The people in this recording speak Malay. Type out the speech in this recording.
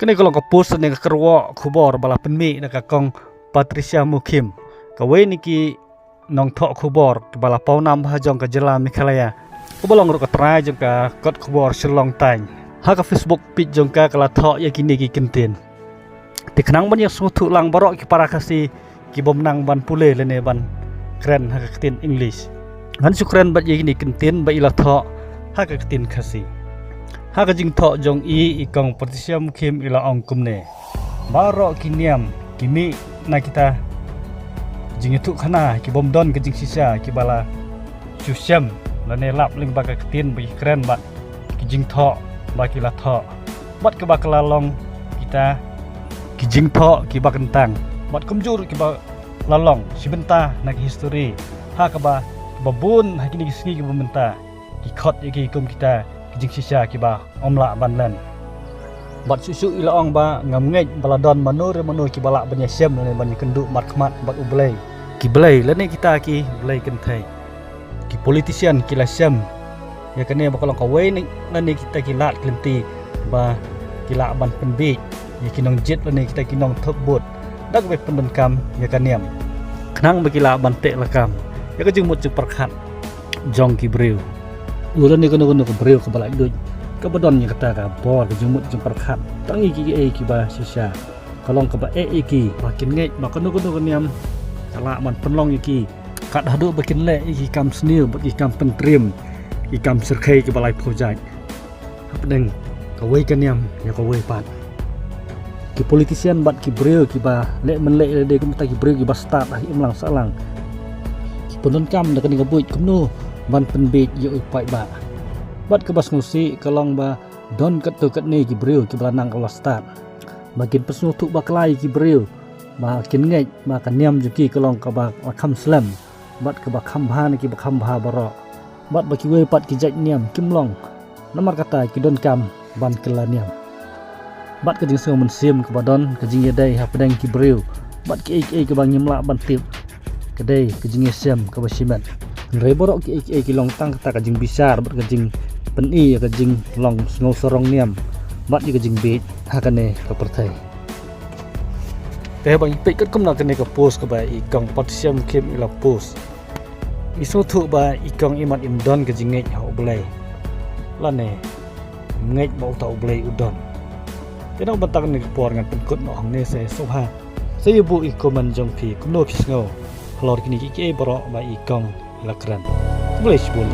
Kini kalau kapus ni kerwa kubor bala penmi nak kong Patricia Mukim. Kawe niki nong thok kubor bala paunam hajong ka jela Mikhalaya. Kubalong ro ka try jong ka kot kubor selong tang. Ha ka Facebook pit jong ka kala thok ya kini ki kentin. Ti kenang ban ya sutu lang barok ki para kasi ki bom nang ban pule lene ban keren ha ka kentin English. Ngan su keren bat ya kini kentin ba ila thok ha ka kentin kasi. Ha ka jing thok jong ikong Patricia Mukim ila ong kumne. Barok kiniam kimi na kita jing itu kana ki bom don ke jing sisa ki bala chusyam la ne lap ling baka ketin bi keren ba ki jing tho ba ki la tho bat ke ba kelalong kita ki jing tho ki ba kentang bat kumjur ki ba lalong sibenta na ki history ha ka ba babun ha kini ki ki bementa ki khot ki kum kita ki jing sisa ki ba omla banlan bat susu ilaong ba ngamngej baladon manur ki balak banyasyam ne banyak kenduk mat khmat bat ublei ki blei lene kita ki blei kentai ki politician ki lasyam ya kene bakalong kawe ni lene kita ki lat klenti ba ki lak ban penbi ya kinong jet lene kita kinong thobut dak be pendenkam ya kaniam kenang bagi lak ban tek lakam ya ka jumut ju perkhat jong ki breu ulan ni kono ke breu ke balak duit kabadon yang kata ka bol jumut jumper khat tangi ki ba sisa kalong ka ba ki makin ngej makono niam kala man penlong iki kat hadu bakin le iki kam snil bagi kam pentrim iki kam serkai ke balai project apdeng ka wei kan niam ya ka wei pat ki politician bat ki breu ki ba le men le de kum ta ki breu ki ba start ah imlang salang ki penon kam dak ni ka buit kumno man penbit yo pai ba bat ke bas ngusi kalong ba don kat tu kat ni ki breu ki belanang kalau start makin pesu tu baklai ki breu makin ngej makan niam juki kalong ka ba kham slam bat ke ba kham bha ni ki ba kham bha baro bat ba ki we pat ki jaj niam kimlong nomor kata ki don kam ban kela niam bat ke jing seng men sim ke badon ke jing yadai ha pedang ki breu bat ki ke bang nyemla ban tip kedai ke jing sem ke ba simat reborok ki long tang kata ke jing bisar bat ke jing peni ka jing long ngau sorong niam bat ka jing bit hakane ka pertai teh bang pik kat kum na kene ka post ka ba ikong Patricia Mukim ila post iso thu ba ikong imat imdon ka jing ngej ha oblai lane ngej ba uta oblai udon tena batang ni por ngan penkut no hang ne se sobha se bu ikoman jong phi kumno phisngo hlor kini ki ke baro ba ikong lakran boleh sebut